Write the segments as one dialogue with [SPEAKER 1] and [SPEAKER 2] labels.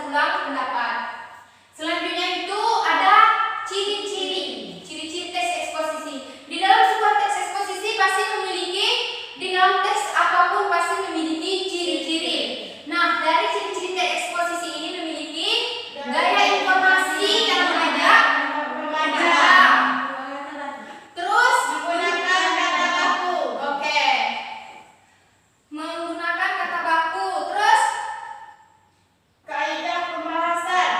[SPEAKER 1] ulang pendapat. Selanjutnya itu ada ciri-ciri teks eksposisi. Di dalam sebuah teks eksposisi pasti memiliki, di dalam teks apapun pasti memiliki ciri-ciri. Nah, dari ciri-ciri teks eksposisi ini memiliki gaya informasi yang ada. Terus menggunakan kata baku. Oke. Menggunakan kata baku. Terus
[SPEAKER 2] Kaidah pembahasan.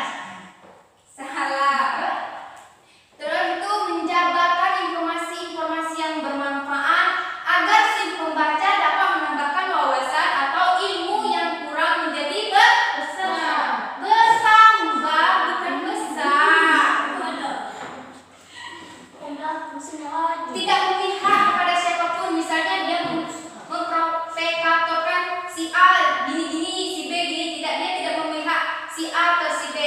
[SPEAKER 1] salah. Terus itu menjabarkan informasi-informasi yang bermanfaat agar si pembaca dapat menambahkan wawasan atau ilmu yang kurang menjadi bertambah, bukan besar. Tidak memihak kepada siapapun, misalnya dia memprovokatorkan si A gini-gini, si B gini, tidak, dia tidak memihak si A atau si B.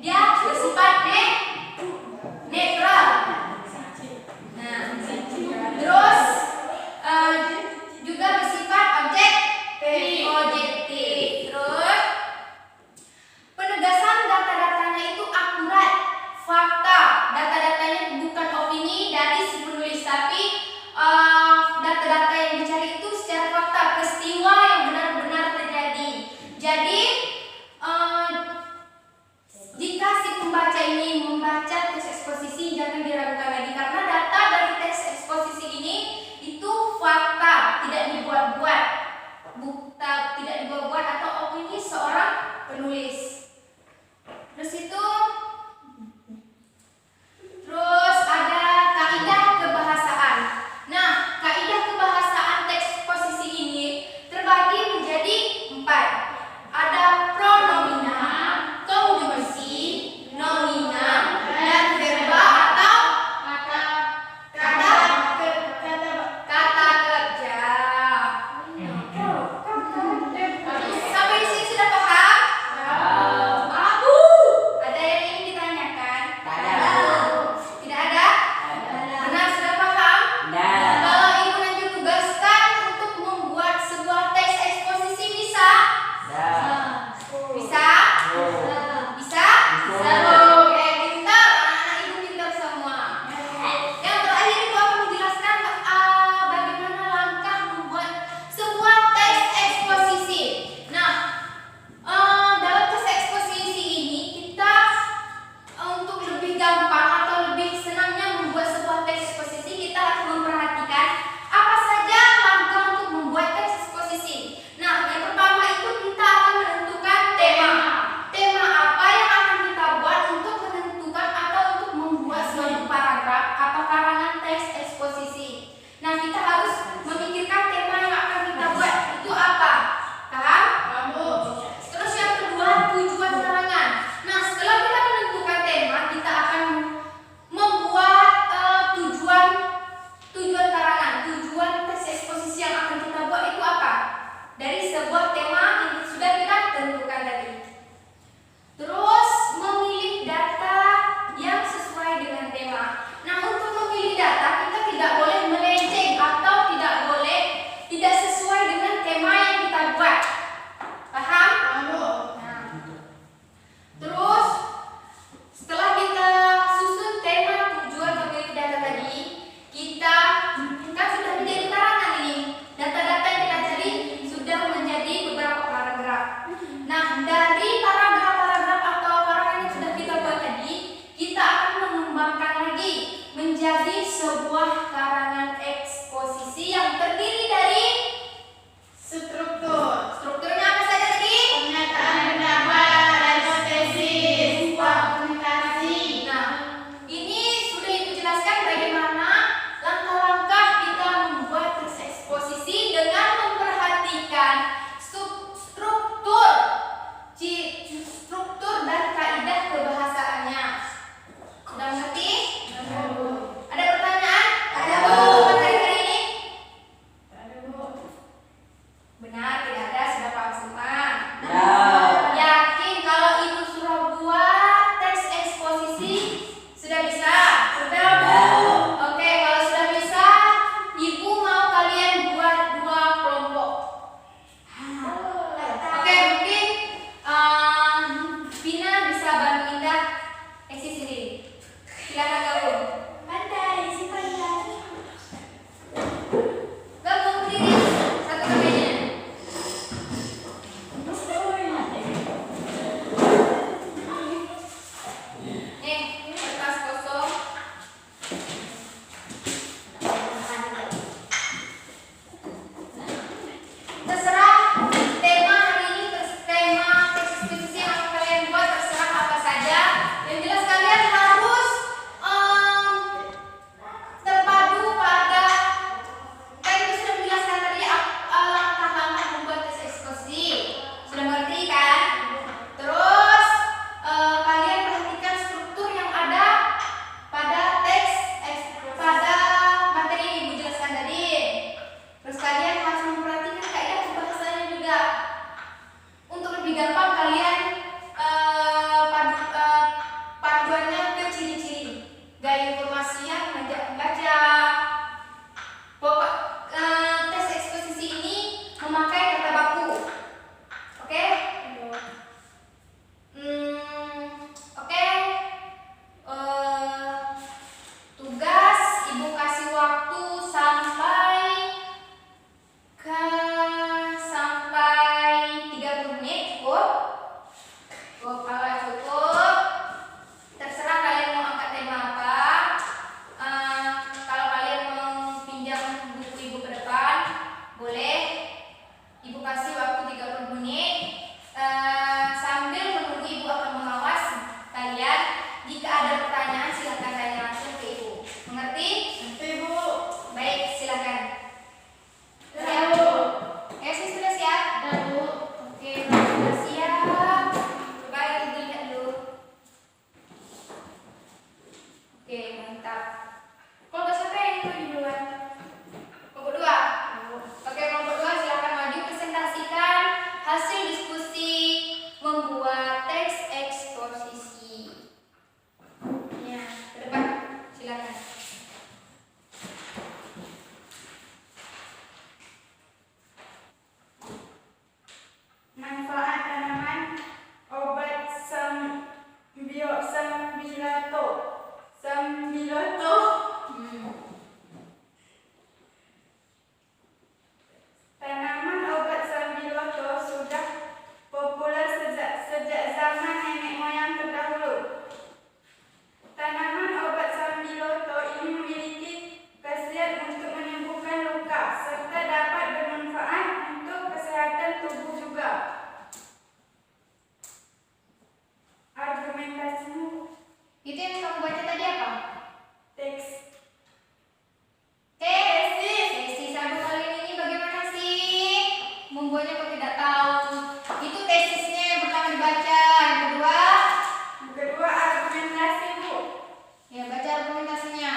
[SPEAKER 1] Dia bersifat netral. Nah, terus juga bersifat objektif. Terus penegasan data-datanya itu akurat, fakta. Data-datanya bukan opini dari si penulis, tapi data-data yang dicari itu secara fakta, peristiwa yang benar-benar terjadi. Jadi jika si pembaca ini membaca teks eksposisi, jangan diragukan lagi karena data dari teks eksposisi ini itu fakta, tidak dibuat-buat, tidak dibuat-buat atau opini seorang penulis. Terus ada kaidah kebahasaan. Nah, kaidah kebahasaan teks eksposisi ini terbagi menjadi 4. Ada pronomina, konjungsi, nomina, dan verba atau kata kerja. Sampai di sini sudah paham? Ada yang ingin ditanyakan? Tidak ada? Benar, sudah paham? Kalau ibu nanti tugaskan untuk membuat sebuah teks eksposisi bisa? Bisa? Bisa? Oke, pintar. Anak-anak ibu pintar semua. Yang terakhir ibu akan menjelaskan bagaimana langkah membuat sebuah teks eksposisi. Nah, dalam teks eksposisi ini kita untuk lebih gampang atau lebih senangnya membuat sebuah teks eksposisi, kita harus memperhatikan apa saja langkah untuk membuat teks eksposisi. Nah, yang pertama itu kita akan menentukan tema. Tema apa yang akan kita buat untuk menentukan atau untuk membuat suatu paragraf atau karangan teks eksposisi. Nah, kita harus memikirkan tema yang akan kita buat itu apa. Paham? Terus yang kedua, tujuan karangan. Nah, setelah kita menentukan tema, kita akan membuat tujuan karangan, tujuan teks eksposisi yang akan kita buat itu apa? Dari sebuah tema yang sudah kita tentukan tadi. Terus memilih data yang sesuai dengan tema. Nah, untuk memilih data kita tidak boleh melenceng atau tidak sesuai dengan tema yang kita buat. Paham? Nah, terus setelah kita susun tema, tujuan, memilih data tadi, kita kan sudah menjadi karangan ini. Data-data yang kita cari sudah menjadi beberapa paragraf. Nah, dari paragraf-paragraf atau karangan yang sudah kita buat tadi, kita akan mengembangkan lagi menjadi sebuah karangan eksposisi yang terdiri dari strukturnya apa saja tadi?
[SPEAKER 2] Pernyataan pendapat, hipotesis, argumentasi.
[SPEAKER 1] Nah, ini sudah Ibu jelaskan bagaimana langkah-langkah kita membuat teks eksposisi dengan memperhatikan struktur baca. Yang kedua.
[SPEAKER 2] Yang kedua argumentasi, Bu.
[SPEAKER 1] Ya, baca argumentasinya.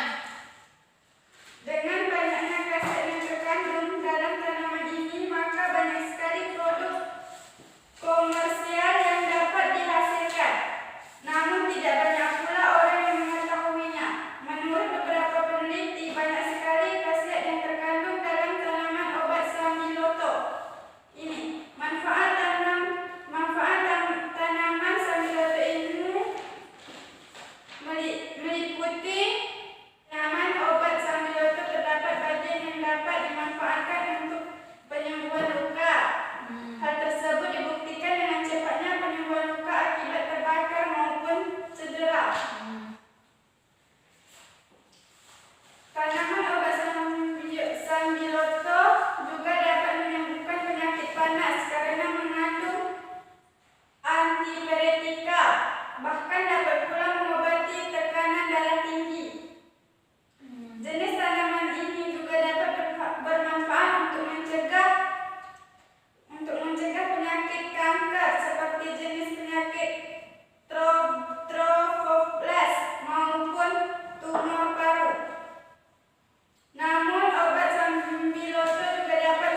[SPEAKER 2] Dengan banyaknya kaset yang terkandung dalam tanaman ini, maka banyak sekali produk komersial yang dapat dihasilkan. Namun tidak banyak pula orang yang mengetahuinya. Menurut beberapa peneliti, banyak sekali khasiat yang terkandung dalam tanaman obat Sambiloto ini. Tanaman Sambiloto ini meliputi tanaman obat Sambiloto terdapat bagian yang dapat dimanfaatkan untuk penyembuhan luka. Hal tersebut dibuktikan dengan cepatnya penyembuhan luka akibat terbakar maupun cedera. Tanaman obat Sambiloto juga dapat menyembuhkan penyakit panas karena mengandung antipiretika, bahkan dapat pula mengobati tekanan darah tinggi. Jenis tanaman ini juga dapat bermanfaat untuk mencegah penyakit kanker seperti jenis penyakit Trophoblas maupun tumor paru. Namun obat Sambiloto juga dapat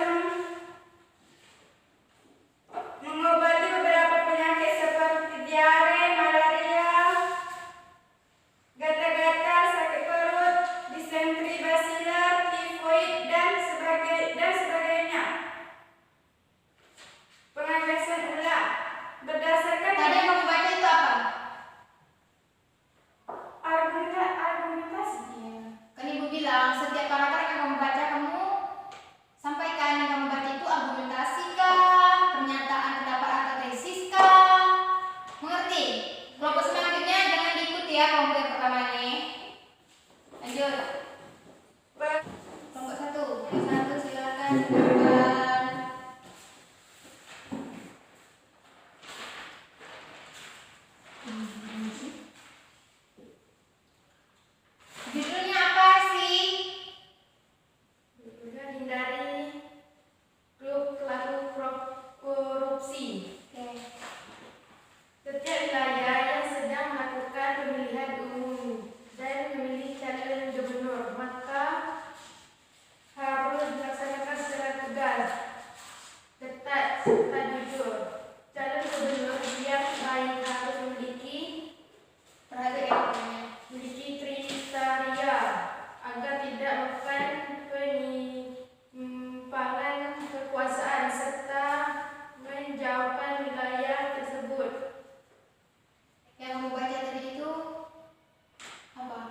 [SPEAKER 2] mengobati beberapa penyakit seperti diare, malaria, gatal-gatal, sakit perut, disentri basilar, tifoid, dan sebagainya. Pengawasan ulang berdasarkan
[SPEAKER 1] Tadi yang kamu baca itu apa?
[SPEAKER 2] argumentasi.
[SPEAKER 1] Iya. Kan ibu bilang setiap paragraf yang kamu baca kamu sampaikan. Yang kamu baca itu argumentasi kah, pernyataan pendapat atau tesis kah? Mengerti? Kelompok selanjutnya jangan diikuti ya kelompok yang pertama ini. Lanjut. Kelompok satu. Yang satu silakan silakan. Judulnya apa sih?
[SPEAKER 2] Juga hindari klub pelaku korupsi.
[SPEAKER 1] Oke.
[SPEAKER 2] Setiap wilayah yang sedang melakukan pemilihan umum dan memilih calon gubernur, maka harus dilaksanakan secara tegas, ketat, serta jujur. Calon gubernur yang baik harus memiliki kriteria agar tidak melakukan penyimpangan kekuasaan serta menjauhkan wilayah tersebut.
[SPEAKER 1] Yang kamu baca tadi itu apa?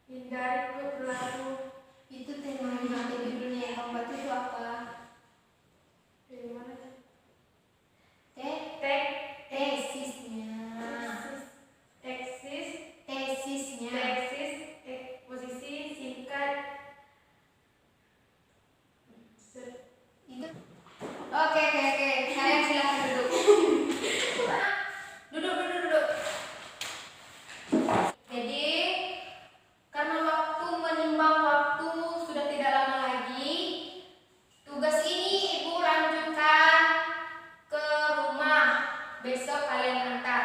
[SPEAKER 2] Hindari klub pelaku.
[SPEAKER 1] Itu temanya atau judulnya yang kamu baca itu apa?
[SPEAKER 2] Dari mana?
[SPEAKER 1] Tesisnya. Tesisnya.
[SPEAKER 2] Posisi singkat.
[SPEAKER 1] Itu. Oke. Kalian silakan duduk. Duduk. Jadi karena waktu menimbang waktu sudah tidak lama lagi, tugas ini ibu lanjutkan ke rumah. Besok kalian antar.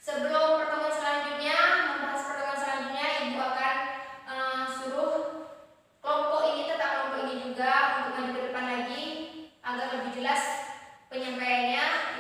[SPEAKER 1] Sebelum pertemuan selanjutnya, membahas pertemuan selanjutnya, ibu akan suruh kelompok ini tetap kelompok ini juga untuk maju ke depan lagi agar lebih jelas penyampaiannya.